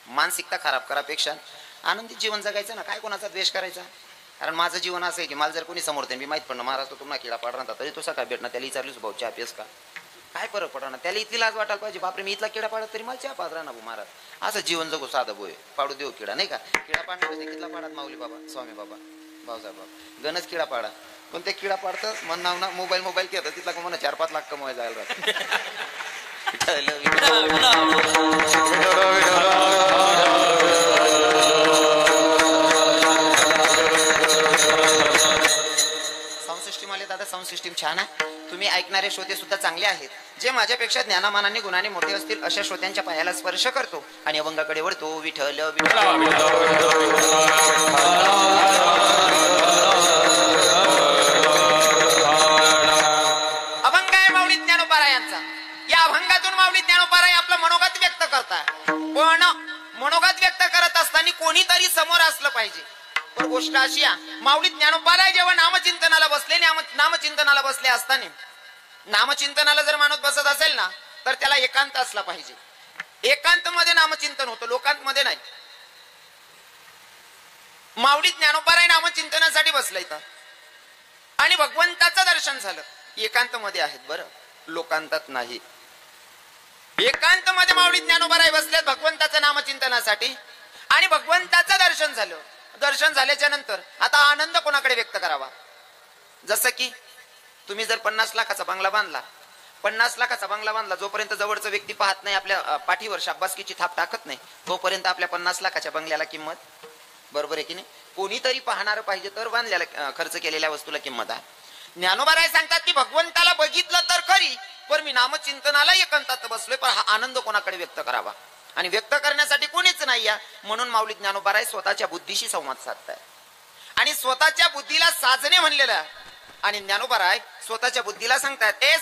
मानसिकता खराब करापेक्षा आनंदी जीवन जगायचं ना, काय कोणाचा द्वेष करायचा. कारण माझं जीवन असं आहे की मला जर कोणी समोर त्यांनी माहीत पडणं महाराज तो तुम्हाला किडा पाड राहता तरी तो सकाळ भेटणार, त्याला विचारलीस भाऊ चहा पेस का, काय फरक पडणार, त्याला इतकी लाज वाटायला पाहिजे बापरे मी इथला किडा पाडत तरी मला चहा पाड राहणार महाराज. असं जीवन जगू साधं बोय, पाडू देऊ किडा नाही का. किडा पाडण्यापेक्षा कितला पाडात माऊली बाबा, स्वामी बाबा, भाऊसाहेब बाबा गणच किडा पाडा. पण ते किडा पाडतं मन नाव ना मोबाईल केलं तिथला का म्हणा 4-5 लाख कमवाय जायला साऊंड सिस्टीम आले दादा, साऊंड सिस्टीम छान आहे. तुम्ही ऐकणारे श्रोते सुद्धा चांगले आहेत. जे माझ्यापेक्षा ज्ञानामानाने गुणाने मोठे असतील अशा श्रोत्यांच्या पायाला स्पर्श करतो आणि अभंगाकडे वळतो. विठ्ठल विठ्ठल अभंग आहे माऊली ज्ञानोबा यांचा. या अभंगातून माऊली ज्ञानोबा आपलं मनोगत व्यक्त करताय. पण मनोगत व्यक्त करत असताना कोणीतरी समोर असलं पाहिजे. पण गोष्ट अशी आहे माऊली ज्ञानोबा जेव्हा नामचिंतनाला बसले असताना नामचिंतनाला जर माणूस बसत असेल ना तर त्याला एकांत असला पाहिजे. एकांत मध्ये नामचिंतन होतं, लोकांमध्ये नाही. माऊली ज्ञानोबा नामचिंतनासाठी बसला इथं आणि भगवंताचं दर्शन झालं. एकांत मध्ये आहेत बरं, लोकांतात नाही. एकांत मध्ये माऊली ज्ञानोबा बसलेत भगवंताचं नामचिंतनासाठी आणि भगवंताचं दर्शन झालं. दर्शन झाल्याच्या नंतर आता आनंद कोणाकडे व्यक्त करावा. जसं की तुम्ही जर 50 लाखाचा बंगला बांधला, 50 लाखाचा बंगला बांधला, जोपर्यंत जवळचा व्यक्ती पाहत नाही, आपल्या पाठीवर शाबासकीची थाप टाकत नाही, तोपर्यंत आपल्या 50 लाखाच्या बंगल्याला किंमत, बरोबर आहे की नाही. कोणीतरी पाहणार पाहिजे तर बांधलेला खर्च केलेल्या वस्तूला किंमत आहे. ज्ञानोबा सांगतात की भगवंताला बघितलं तर खरी, पण मी नामचिंतनाला एकांतात बसलोय, पण हा आनंद कोणाकडे व्यक्त करावा आणि व्यक्त करण्यासाठी कोणीच नाही. म्हणून माऊली ज्ञानोबा स्वतःच्या बुद्धीशी संवाद साधताय आणि स्वतःच्या बुद्धीला साजणे म्हणलेलं. आणि ज्ञानोबा स्वतःच्या बुद्धीला सांगतात, ए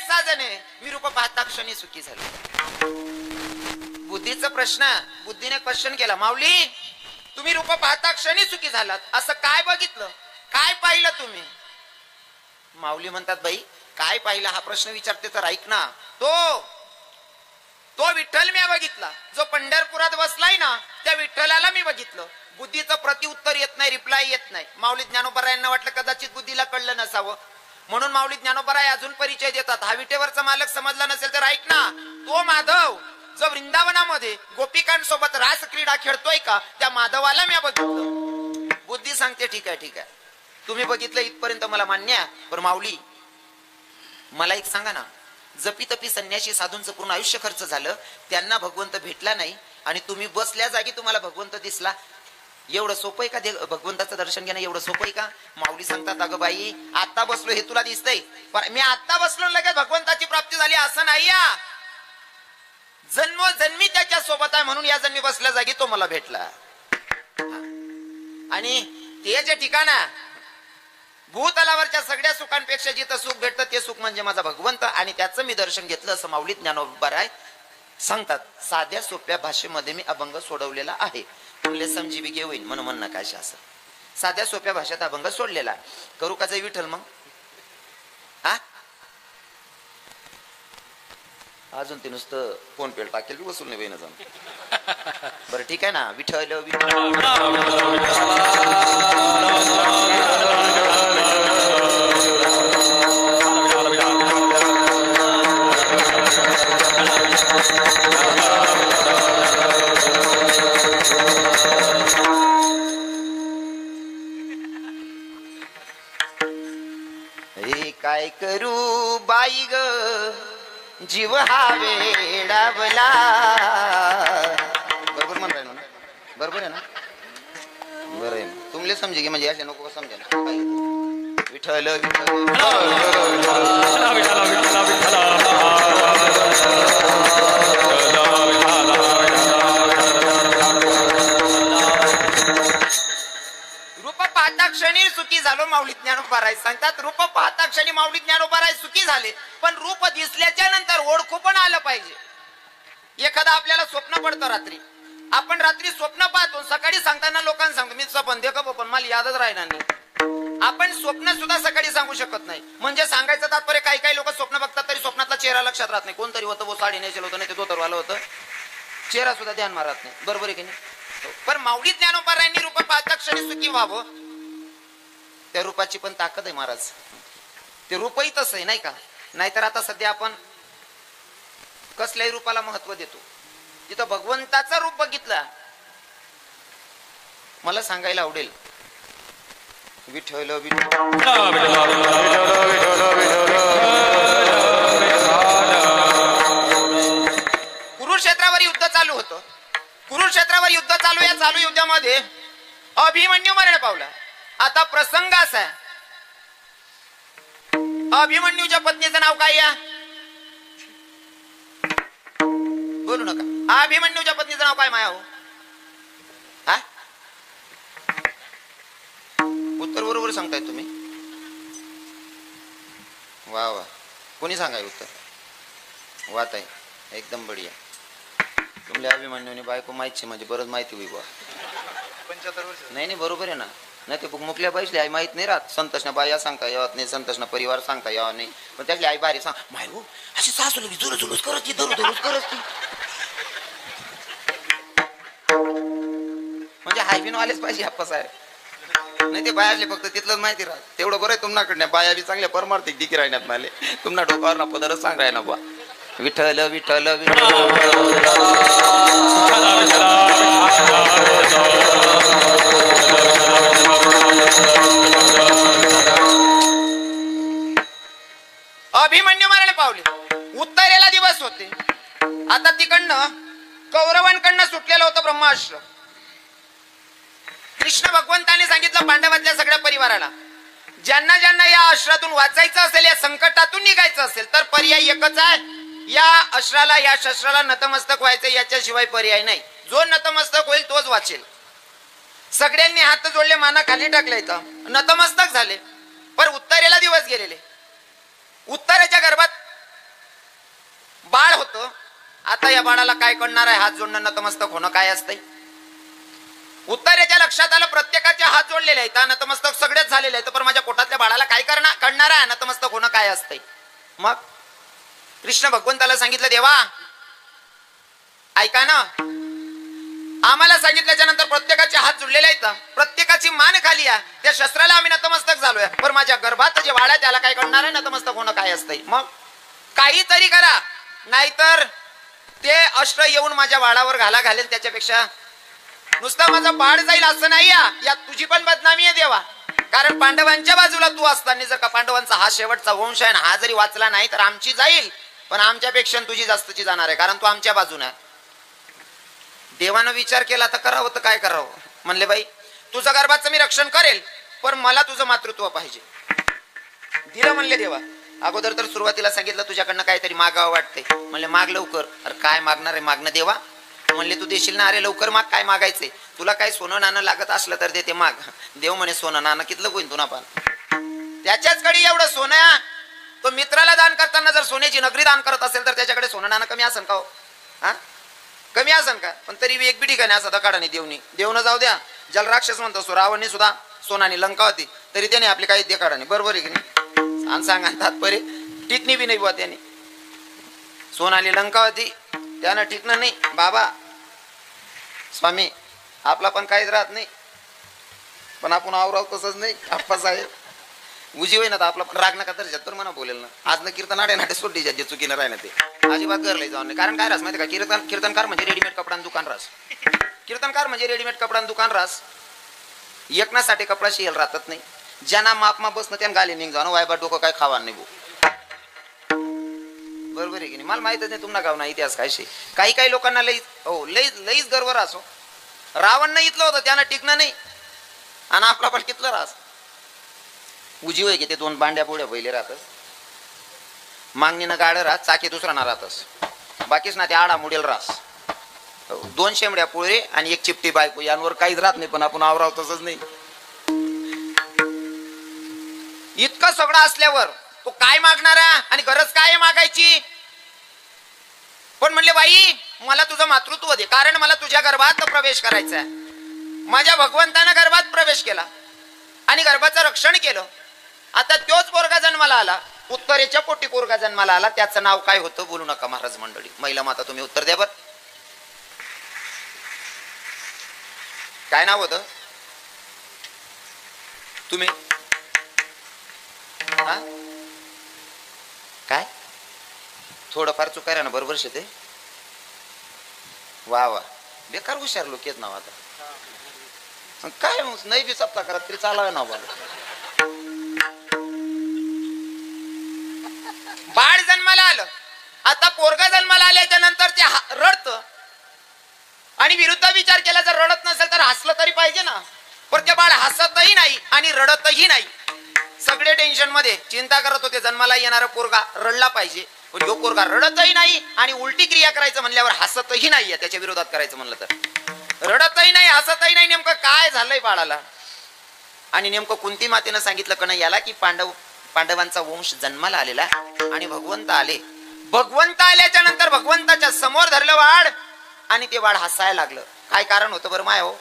साजने मी रूप पाहता क्षणी सुखी झाले. बुद्धीचा प्रश्न, बुद्धीने क्वेश्चन केला, माऊली तुम्ही रूप पाहता क्षणी सुखी झालात, असं काय बघितलं, काय पाहिलं तुम्ही. माऊली म्हणतात, बाई काय पाहिलं हा प्रश्न विचारते तर ऐक ना. तो विठ्ठल मी बघितला, जो पंढरपुरात बसलाय ना त्या विठ्ठलाला मी बघितलं. बुद्धीचं प्रतिउत्तर येत नाही, रिप्लाय येत नाही. माऊली ज्ञानोबा यांना वाटलं कदाचित बुद्धीला कळलं नसावं, म्हणून माऊली ज्ञानोबा अजून परिचय देतात. हा विटेवरचा मालक समजला नसेल तर ऐक ना, तो माधव जो वृंदावनामध्ये गोपिकांसोबत रास क्रीडा खेळतोय का, त्या माधवाला मी बघितलं. बुद्धी सांगते ठीक आहे तुम्ही बघितलं इथपर्यंत मला मान्य आहे, पण माऊली मला एक सांगा ना, जपी तपी संन्याशी साधूंचं पूर्ण आयुष्य खर्च झालं, त्यांना भगवंत भेटला नाही आणि तुम्ही बसल्या जागी तुम्हाला भगवंत दिसला. एवढं सोपं आहे का भगवंताचं दर्शन घेणं, एवढं सोपं आहे का. माऊली सांगतात, अगं बाई आता बसलो हे तुला दिसतंय, पण मी आता बसलो लगेच भगवंताची प्राप्ती झाली असं नाही. जन्मोजन्मी त्याच्या सोबत आहे म्हणून या जन्मी बसल्या जागी तो मला भेटला. आणि ते जे ठिकाण भूतलावरच्या सगळ्या सुखांपेक्षा जिथं सुख भेटतं ते सुख म्हणजे माझा भगवंत, आणि त्याचं मी दर्शन घेतलं असं माऊली ज्ञानोबा सांगतात. साध्या सोप्या भाषेमध्ये मी अभंग सोडवलेला आहे, तुमले समजी बी होईल म्हणून म्हणणं काय असं. साध्या सोप्या भाषेत अभंग सोडलेला. करू का विठ्ठल मग अजून ते नुसतं फोन पे टाकेल वसूल नाही बहिण जाऊन. बरं ठीक आहे ना. विठ्ठल काय करू बाई ग जीव हा वेडावला. बरोबर म्हण राहिलो ना, बरोबर आहे ना, बरं आहे. तुमले समजे की म्हणजे असे नको समजा ना. विठ्ठल रूप पाहता क्षणी सुखी झालो. माऊली ज्ञानोबा सांगतात, रूप पाहता क्षणी माऊली ज्ञानोबा सुखी झाले, पण रूप दिसल्याच्या नंतर ओळखू पण आलं पाहिजे. एखादा आपल्याला स्वप्न पडतं रात्री, आपण रात्री स्वप्न पाहतो, सकाळी सांगताना लोकांना सांगतो मी स्वप्न दे का पण मला यादच राहिला नाही. आपण स्वप्न सुद्धा सकाळी सांगू शकत नाही. म्हणजे सांगायचं तात्पर्य काही काही लोक स्वप्न बघतात तरी स्वप्नातला चेहरा लक्षात राहत नाही. कोणतरी होतं वो साडी नेसेल होतं, नाही ते धोतरवालं होतं, चेहरा सुद्धा ध्यान मारत नाही, बरोबर आहे की नाही? पण माऊली ज्ञानोबारायांनी रूप पाहता क्षणी सुखी व्हावं, त्या रूपाची पण ताकद आहे महाराज. ते रूपही तसं आहे नाही का? नाहीतर आता सध्या आपण कसल्याही रूपाला महत्व देतो. तिथं भगवंताचं रूप बघितलं, मला सांगायला आवडेल विठ्ठल कुरुक्षेत्रावर युद्ध चालू होतं. कुरुक्षेत्रावर युद्ध चालू, या चालू युद्धामध्ये अभिमन्यू मरण पावला. आता प्रसंग असा आहे, अभिमन्यूच्या पत्नीचं नाव काय या? बोलू नका. अभिमन्यूच्या पत्नीचं नाव काय माया हो? हा, उत्तर बरोबर सांगताय तुम्ही. वा वा, कोणी सांगाय उत्तर? वात आहे एकदम बढिया. तुमल्या अभिमन्यूने बायको माहिती म्हणजे बरंच माहिती होई बा. 75 वर्ष. नाही बरोबर आहे ना. नाही ते मुकल्या पाहिजे आई माहित नाही राहत. संतोषना बाया सांगता येत नाही, संतोषना परिवार सांगता यावं नाही, पण त्यातली आई बारी सांग माय हो अशी सासू लगी जुलूस जुलूस करत ती, दररोज दररोज करत ती. म्हणजे हायबिन वालेच पाहिजे आप्पा साहेब. नाही ते बायाले फक्त तिथलंच माहिती राहत. तेवढं बरं आहे तुमनाकडनं. बाया बी चांगल्या परमार्थिक दिकी राहण्यात माले. तुम्हाला डोकावर ना पदरच सांग राय ना बा. विठ्ठल विठ्ठल अभिमन्यू मरण पावले. उत्तरेला दिवस होते. आता तिकडनं कौरवांकडनं सुटलेलं होतं ब्रह्मास्त्र. कृष्ण भगवंताने सांगितलं पांडवातल्या सगळ्या परिवाराला, ज्यांना ज्यांना या अस्त्रातून वाचायचं असेल, या संकटातून निघायचं असेल, तर पर्याय एकच आहे, या अस्त्राला या शस्त्राला नतमस्तक व्हायचं, याच्याशिवाय पर्याय नाही. जो नतमस्तक होईल तोच वाचेल. सगळ्यांनी हात जोडले, माना खाली टाकले, नतमस्तक झाले. पण उत्तरेला दिवस गेलेले. उत्तरेच्या गर्भात बाळ होतं. आता या बाळाला काय करणार आहे? हात जोडणं, नतमस्तक होणं काय असतंय? उत्तरेच्या लक्षात आलं, प्रत्येकाचे हात जोडलेले आहेत, नतमस्तक सगळेच झालेले आहेत, पण माझ्या पोटातल्या बाळाला काय करणार आहे? नतमस्तक होणं काय असतंय? मग कृष्ण भगवंताला सांगितलं, देवा ऐका ना, आम्हाला सांगितल्याच्या नंतर प्रत्येकाचे हात जोडलेले आहेत, प्रत्येकाची मान खाली आहे, त्या शस्त्राला आम्ही नतमस्तक झालोय, पण माझ्या गर्भात जे बाळ आहे त्याला काय करणार आहे? नतमस्तक होणं काय असतंय? मग काहीतरी करा, नाहीतर ते अस्त्र येऊन माझ्या बाळावर घालेल. त्याच्यापेक्षा नुसतं माझं बाळ जाईल असं नाही, यात तुझी पण बदनामी आहे देवा. कारण पांडवांच्या बाजूला तू असताना जर का पांडवांचा हा शेवटचा वंश आहे, हा जरी वाचला नाही तर आमची जाईल, पण आमच्यापेक्षा तुझी जास्तची जाणार आहे, कारण तू आमच्या बाजूने. देवानं विचार केला तर करावं तर काय करावं? म्हणले बाई तुझं गर्भाचं मी रक्षण करेल, पण मला तुझं मातृत्व पाहिजे. दिलं म्हणले देवा. अगोदर तर सुरुवातीला सांगितलं तुझ्याकडनं काहीतरी मागावं वाटतंय. म्हणले माग लवकर. अरे काय मागणार आहे? मागणं देवा. म्हणले तू देशील ना? अरे लवकर माग, काय मागायचंय तुला? काय सोनं नाणं लागत असलं तर देते, माग. देव म्हणे सोनं नाणं कितलं होईल तुला? पण त्याच्याचकडे एवढं सोनं, तो मित्राला दान करताना जर सोन्याची नगरी दान करत असेल तर त्याच्याकडे सोनं नाणं कमी असेल का हो? हा, कमी असेल का? पण तरी एक बी ठिकाणी असं दकाडाने देवनं जाऊ द्या. जल राक्षस म्हणतो सो, रावणने सुद्धा सोनाने लंका होती तरी त्याने आपली काही देखाडाने, बरोबर आहे की नाही? आणि सांगा तात्पर्य टिकणी बी नाही बुवा त्याने. सोनाली लंका होती, त्यानं टिकणं नाही. बाबा स्वामी आपला पण काहीच राहत नाही, पण आपण आवराव तसंच नाही आप्पा साहेब. उजी होई ना तर आपला पण राग नका तर तर म्हणा बोलेल ना. आज न कीर्तन नाटे सोडली जे चुकीनं राहिलं ते अजिबात गरले जाऊन नाही. कारण काय रास माहिती का? कीर्तनकार म्हणजे रेडीमेड कपडा दुकान रास. कीर्तनकार म्हणजे रेडीमेड कपडा दुकान रास. एकनासाठी कपडा शियल राहत नाही. ज्यांना मापमा बसणं त्यानं गाली निघ जाणं, वायबा डोकं काय खावा नाही भाऊ, बरोबर आहे की नाही? मला माहितच नाही तुम्हाला गाव ना इतिहास काय शे. काही लोकांना लई हो लईच गर्व राहतो. रावण नाही इथलं होतं, त्यानं टिकणं नाही, आणि आपला पण कितलं रास. उजीव आहे की ते दोन बांड्या पुढे पहिले राहतस, मागणीनं गाडं राहत, चाकी दुसरा ना राहतस, बाकीच ना ते आडा मुडेल रास. दोन शेंबड्या पोळे आणि एक चिपटी बायको, यांवर काहीच राहत नाही, पण आपण आवराव तसंच नाही. इतकं सगळं असल्यावर तो काय मागणारा आणि गरज काय मागायची? पण म्हणले बाई मला तुझं मातृत्व दे, कारण मला तुझ्या गर्भात प्रवेश करायचा आहे. माझ्या भगवंतानं गर्भात प्रवेश केला आणि गर्भाचं रक्षण केलं. आता तोच पोरगा जन्माला आला, उत्तरेच्या पोटी पोरगा जन्माला आला. त्याचं नाव काय होतं? बोलू नका महाराज मंडळी. महिला माता तुम्ही उत्तर द्या बर. काय नाव होतं तुम्ही? हा काय थोडंफार चुकाय ना बरोबर शेते. वा वा बेकार हुशार लोक येत नाव. आता काय नाही बी सप्ता करत तरी चालावे ना बाबा. बाळ जन्माला आलं. आता पोरगा जन्माला आल्याच्या नंतर ते रडत आणि विरुद्ध विचार केला जर रडत नसेल तर हसलं तरी पाहिजे ना. पण ते बाळ हसतही नाही आणि रडतही नाही. सगळे टेन्शन मध्ये चिंता करत होते जन्माला येणारा पोरगा रडला पाहिजे. पण यो पोरगा रडतही नाही आणि उलटी क्रिया करायचं म्हणल्यावर हसतही नाहीये. त्याच्या विरोधात करायचं म्हणलं तर रडतही नाही हसतही नाही. नेमकं काय झालंय बाळाला? आणि नेमकं कुंती मातेनं सांगितलं का नाही याला की पांडवांचा वंश जन्माला आलेला आणि भगवंत आले. भगवंत आल्याच्या नंतर भगवंताच्या समोर धरलं वाढ आणि ते वाढ हसायला लागलं. काय कारण होतं बरं माय? हो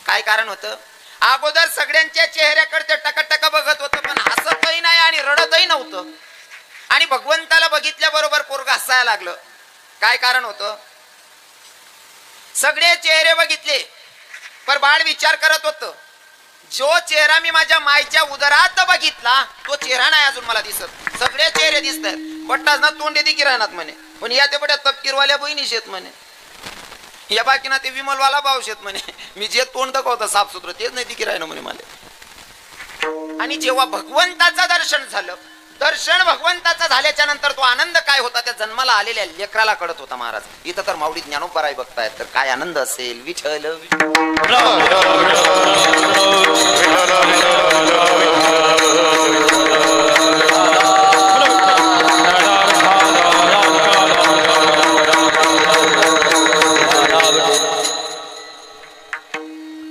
काय कारण होतं? अगोदर सगळ्यांच्या चेहऱ्याकडे ते टकटक बघत होतं पण हसतही नाही आणि रडतही नव्हतं. आणि भगवंताला बघितल्या बरोबर पोरगा हसायला लागलं. काय कारण होतं? सगळे चेहरे बघितले पण बाळ विचार करत होतं जो चेहरा मी माझ्या मायच्या उदरात बघितला तो चेहरा नाही अजून मला दिसत. सगळे चेहरे दिसतात बट्टाच ना तोंड येते किराणात म्हणे. पण या ते बड्या तपकीरवाल्या बहिणी शेत म्हणे. या बाकीना ते विमलवाला भाऊ शेत म्हणे. मी जे तोंड दाखवतं साफसुथरं तेच नाही ती किरायना म्हणे मला. आणि जेव्हा भगवंताचं दर्शन झालं दर्शन भगवंताचा झाल्याच्या नंतर तो आनंद काय होता त्या जन्माला आलेल्या लेकराला कळत होता महाराज. इथं तर माऊली ज्ञानोबराय बघतायत तर काय आनंद असेल. विठ्ठल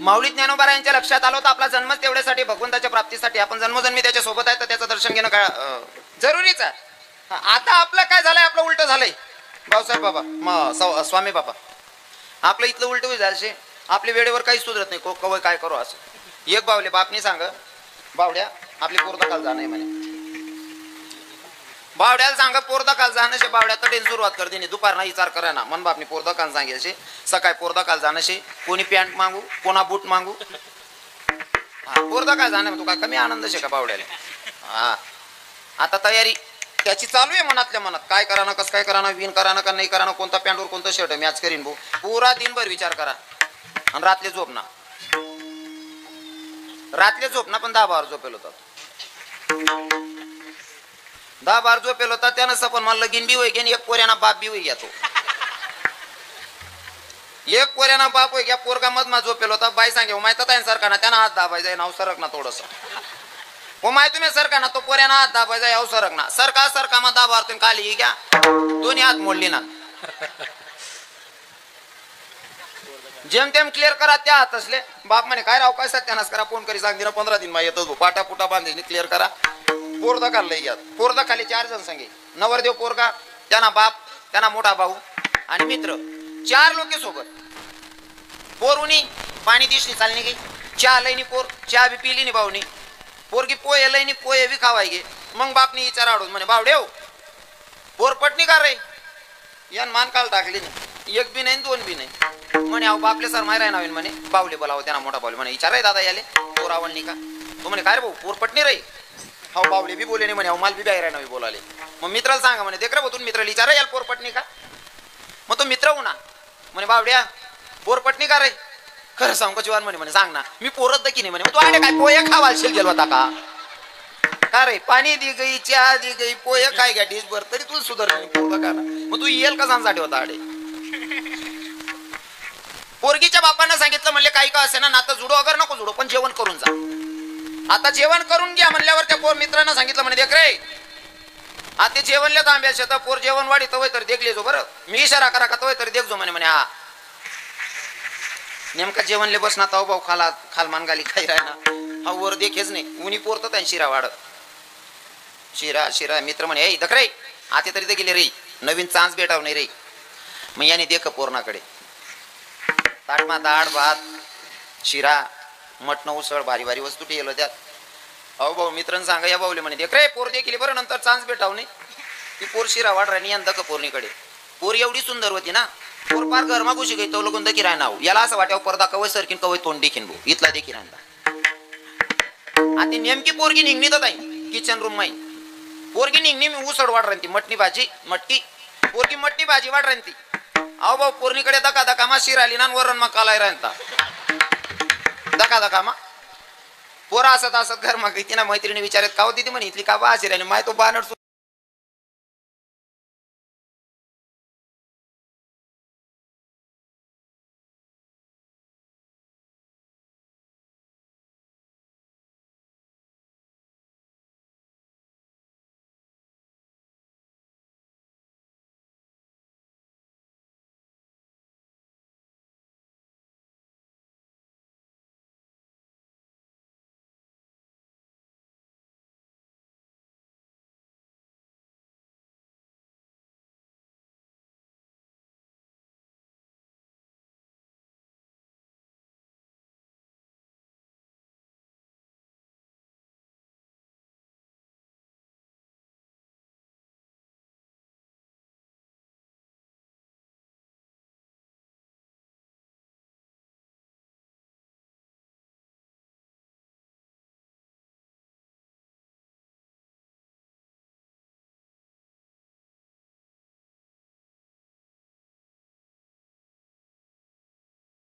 माऊली ज्ञानोबा यांच्या लक्षात आलं होतं आपला जन्म तेवढ्यासाठी भगवंताच्या प्राप्तीसाठी. आपण जन्मोजन्मी त्याच्या सोबत आहे तर त्याचं दर्शन घेणं काय जरुरीच आहे. आता आपलं काय झालंय? आपलं उलट झालंय भाऊसाहेब बाबा स्वामी बाबा. आपलं इथलं उलट झालं. आपल्या वेळेवर काही सुधरत नाही. कवय काय करू असं. एक बावले बापनी सांग बावड्या आपली पोरदा काल जाणं म्हणे. बावड्याला सांग पोरदा काल जाणं बावड्या तडेन सुरुवात करते दुपारना विचार करा ना मन बापनी पोरदा काल सांगायचे. सकाळी पोरदा काल जाणं कोणी पॅन्ट मागू कोणा बूट मागू. हा पोरदा काय जाणं तू काय कमी आनंद शे का बावड्याला? हा आता तयारी त्याची चालू आहे मनातल्या मनात. काय करा कसं काय करा विन करा का नाही करा कोणता पॅन्टवर कोणतं शर्ट मॅच करीन भाऊ. पुरा दिनभर विचार करा आणि रात्री झोप ना. रात्री झोप ना पण 10 बार झोपेल होता. 10 बार झोपेल होता त्यानं सपन मला लगीन बी होई घेन एक पोऱ्याना बाप बी होई घ्या. तो एक पोऱ्याना बाप होई घ्या पोरगा मधमा झोपेल होता. बाई सांगे माहित आहे सरकारना त्यांना हात दाबायचा नाव सरक ना थोडस. हो माहिती तुम्ही सरकार ना तो पोऱ्याना हात दाबायचा याव सरक ना. सरका मग 10 बार तुम्ही खाली घ्या दोन्ही हात मोडली ना. जेम तेम क्लिअर करा त्या हात असले. बाप म्हणे काय राव काय सत्यानाश करा फोन करी सांग दिना 15 दिन मा येतो पाटा पुटा बांधणी क्लिअर करा. पोरदा काल लई घ्या. पोरदा खाली 4 जण सांगे नवरदेव पोरगा त्यांना बाप त्यांना मोठा भाऊ आणि मित्र 4 लोक सोबत. पोरुनी पाणी दिसली चालणी गे चहा लईनी पोर चहा बी पिली नि भाऊनी. पोरगी पोहे लईनी पोहे बी खावाय गे. मग बापनी विचार आडून म्हणे बावडेव पोर पटणी का रे यान मान काल टाकली नाही. एक बी नाही 2 बी नाही. म्हणे अहो बापले सर माय राय म्हणे बावले बोलावं त्यांना मोठा बावले म्हणे विचार दादा याले पोर आवडली का. तो म्हणे काय रे भाऊ पोर पटणी रे. हो बावले बी बोले नाही म्हणे माल बी बाहेर नाही बोलाले. मग मित्राला सांगा म्हणे देख रे भाऊ तुम्ही मित्राला विचारा याला पोर पटणी का. मग तो मित्र होणार म्हणे बावड्या पोर पटणी का रे. खरं सांग का जीवन म्हणे सांग ना मी पोरत की नाही म्हणे. मग तू आले काय पोहे खावाशील गेलो होता का रे. पाणी दी गई चहा दी गई पोहे काय घ्या डिश भर तरी तुला सुधार का ना. मग तू येल का सांगसाठी होता आडे. पोरगीच्या बापांना सांगितलं म्हणले काही का असे ना नातं जुडो अगर नको जुडो पण जेवण करून जा. आता जेवण करून घ्या म्हणल्यावर त्या पोर मित्रांना सांगितलं म्हणे देख रे आता जेवणले तांब्या शेत पोर जेवण वाढी तवय तर देखले जो बरं मी इशारा करा का तवय तर देखजो म्हणे. हा नेमका जेवणले बसना ताव भाऊ खाला खाल मानगाली खाई राहना. हा वर देखेच नाही उनी पोरत शिरा वाढत शिरा मित्र म्हणे दख रे आता तरी ते गेले रे नवीन चान्स भेटाव नाही रे. मग याने देख पोरणाकडे ताटमा डाळ भात शिरा मटण उसळ भारी भारी वस्तू ठेवलं त्यात. अहो भाऊ मित्रांनो सांगा या भाऊले म्हणे देख रे पोर देखील बरं नंतर चान्स भेटाव नाही. ती पोर शिरा वाढ राणी यंदा का पोरणीकडे. पोर एवढी सुंदर होती ना पोर पार घरमा घुशी गई तो लोगून देखी राहणार याला असं वाटावं परदा कवय सरकीन कवय तोंड देखीन भाऊ इथला देखी राहणार आता नेमकी पोरगी निघणी तर किचन रूम माई पोरगी निघणी मी उसड वाट राहती मटणी भाजी मटकी पोरगी मटणी भाजी वाट राहती अहो भाऊ पोरणीकडे दका दका मा शिर आली ना वरण मग कालाय राहता दका दका मा पोरा असत असत घर मग तिना मैत्रिणी विचारत का होती ती म्हणे इथली का बा शिरायली माय तो बानर